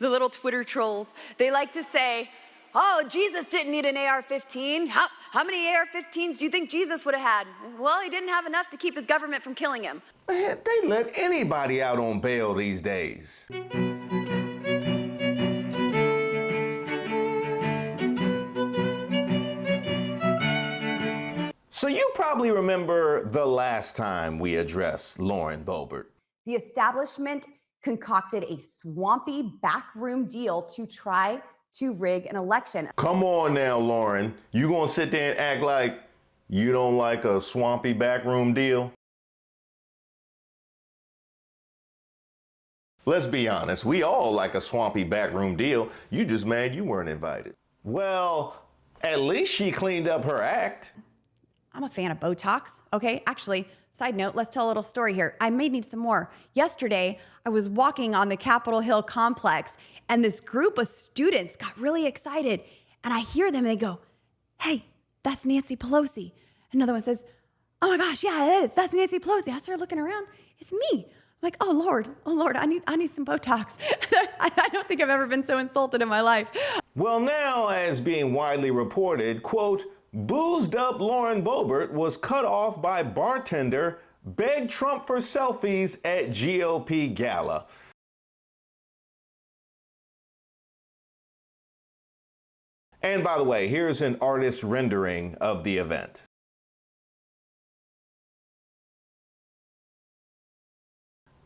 The little Twitter trolls, they like to say, oh, Jesus didn't need an AR-15. How many AR-15s do you think Jesus would have had? Well, he didn't have enough to keep his government from killing him. Man, they let anybody out on bail these days. So you probably remember the last time we addressed Lauren Boebert. The establishment concocted a swampy backroom deal to try to rig an election. Come on now, Lauren. You gonna sit there and act like you don't like a swampy backroom deal? Let's be honest, we all like a swampy backroom deal. You just mad you weren't invited. Well, at least she cleaned up her act. I'm a fan of Botox, okay? Actually, side note, let's tell a little story here. I may need some more. Yesterday, I was walking on the Capitol Hill complex, and this group of students got really excited. And I hear them, and they go, hey, that's Nancy Pelosi. Another one says, oh my gosh, yeah, it is. That's Nancy Pelosi. I started looking around. It's me. I'm like, oh Lord, I need some Botox. I don't think I've ever been so insulted in my life. Well, now, as being widely reported, quote, boozed up Lauren Boebert was cut off by bartender, begged Trump for selfies at GOP Gala. And by the way, here's an artist's rendering of the event.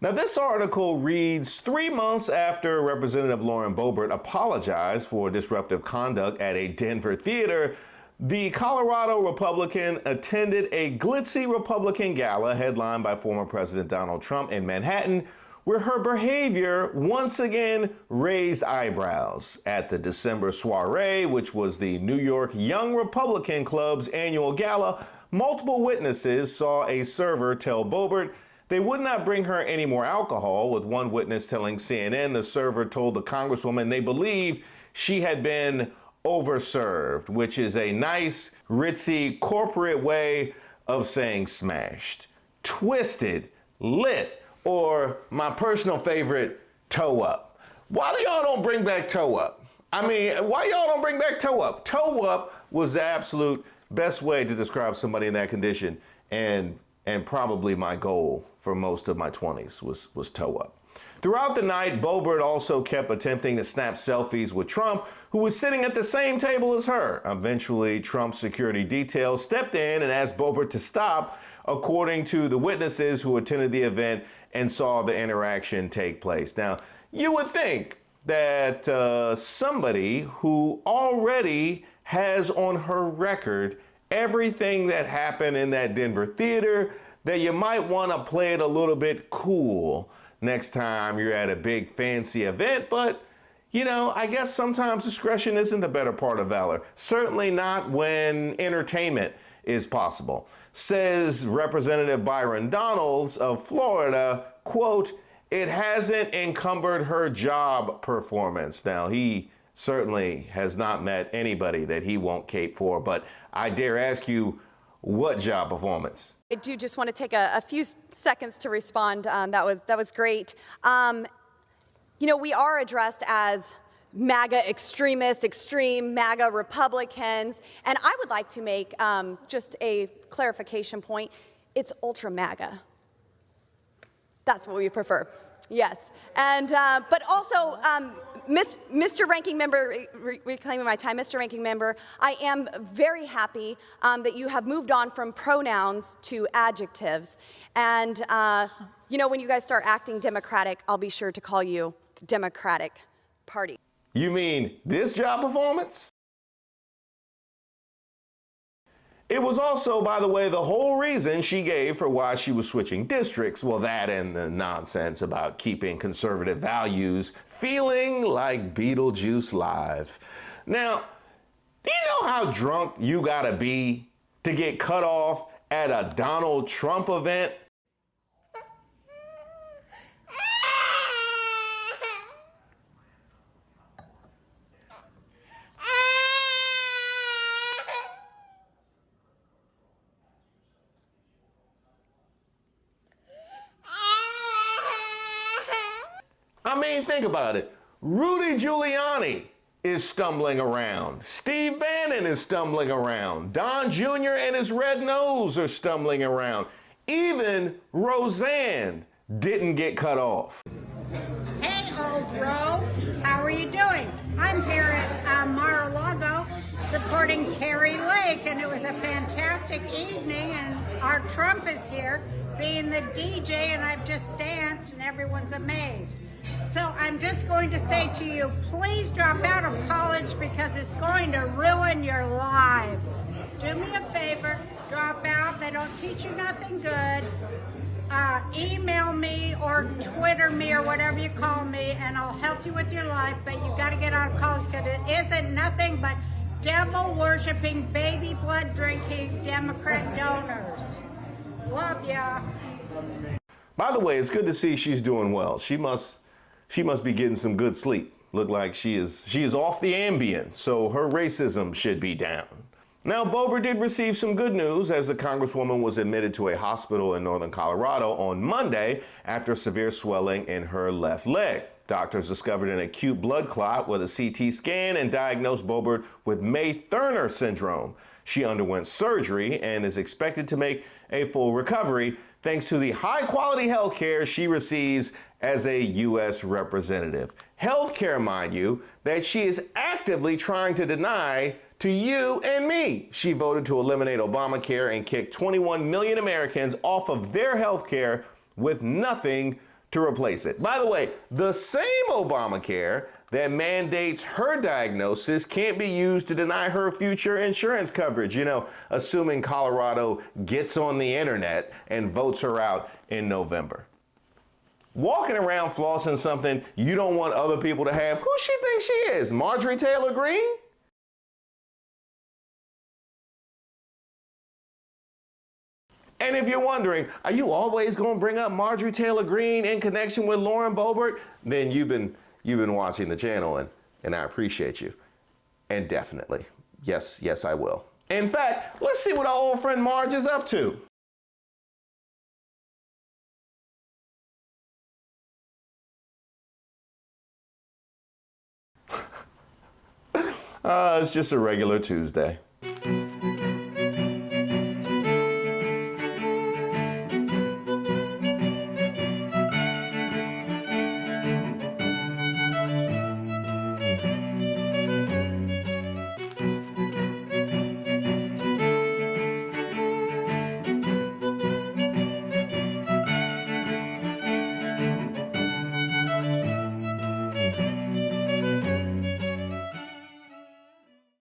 Now, this article reads, 3 months after Representative Lauren Boebert apologized for disruptive conduct at a Denver theater, the Colorado Republican attended a glitzy Republican gala headlined by former President Donald Trump in Manhattan, where her behavior once again raised eyebrows. At the December soiree, which was the New York Young Republican Club's annual gala, multiple witnesses saw a server tell Boebert they would not bring her any more alcohol, with one witness telling CNN the server told the Congresswoman they believed she had been overserved, which is a nice, ritzy, corporate way of saying smashed, twisted, lit, or my personal favorite, toe up. Why do y'all don't bring back toe up? I mean, why y'all don't bring back toe up? Toe up was the absolute best way to describe somebody in that condition, and probably my goal for most of my 20s was toe up. Throughout the night, Boebert also kept attempting to snap selfies with Trump, who was sitting at the same table as her. Eventually, Trump's security detail stepped in and asked Boebert to stop, according to the witnesses who attended the event and saw the interaction take place. Now, you would think that somebody who already has on her record everything that happened in that Denver theater, that you might want to play it a little bit cool next time you're at a big fancy event, but you know, I guess sometimes discretion isn't the better part of valor. Certainly not when entertainment is possible. Says Representative Byron Donalds of Florida, quote, it hasn't encumbered her job performance. Now, he certainly has not met anybody that he won't cape for, but I dare ask you, what job performance? I do just want to take a few seconds to respond. That was great. You know, we are addressed as MAGA extremists, extreme MAGA Republicans, and I would like to make just a clarification point. It's ultra MAGA. That's what we prefer. Yes, and but also, Mr. Ranking Member, reclaiming my time, Mr. Ranking Member, I am very happy that you have moved on from pronouns to adjectives, and you know, when you guys start acting democratic, I'll be sure to call you Democratic Party. You mean this job performance? It was also, by the way, the whole reason she gave for why she was switching districts. Well, that and the nonsense about keeping conservative values feeling like Beetlejuice Live. Now, do you know how drunk you gotta be to get cut off at a Donald Trump event? I mean, think about it. Rudy Giuliani is stumbling around. Steve Bannon is stumbling around. Don Jr. and his red nose are stumbling around. Even Roseanne didn't get cut off. Hey, old Ro, how are you doing? I'm here at Mar-a-Lago supporting Carrie Lake, and it was a fantastic evening, and our Trump is here being the DJ, and I've just danced, and everyone's amazed. So I'm just going to say to you, please drop out of college because it's going to ruin your lives. Do me a favor, drop out. They don't teach you nothing good. Email me or Twitter me or whatever you call me, and I'll help you with your life, but you got to get out of college because it isn't nothing but devil-worshipping, baby blood-drinking Democrat donors. Love ya. By the way, it's good to see she's doing well. She must be getting some good sleep. Look like she is off the Ambien, so her racism should be down. Now, Boebert did receive some good news as the Congresswoman was admitted to a hospital in northern Colorado on Monday after severe swelling in her left leg. Doctors discovered an acute blood clot with a CT scan and diagnosed Boebert with May-Thurner syndrome. She underwent surgery and is expected to make a full recovery thanks to the high-quality health care she receives as a U.S. representative. Health care, mind you, that she is actively trying to deny to you and me. She voted to eliminate Obamacare and kick 21 million Americans off of their health care with nothing to replace it. By the way, the same Obamacare that mandates her diagnosis can't be used to deny her future insurance coverage, assuming Colorado gets on the internet and votes her out in November. Walking around flossing something you don't want other people to have, who she thinks she is? Marjorie Taylor Greene? And if you're wondering, are you always going to bring up Marjorie Taylor Greene in connection with Lauren Boebert? Then you've been watching the channel, and I appreciate you. And definitely, yes, I will. In fact, let's see what our old friend Marge is up to. It's just a regular Tuesday.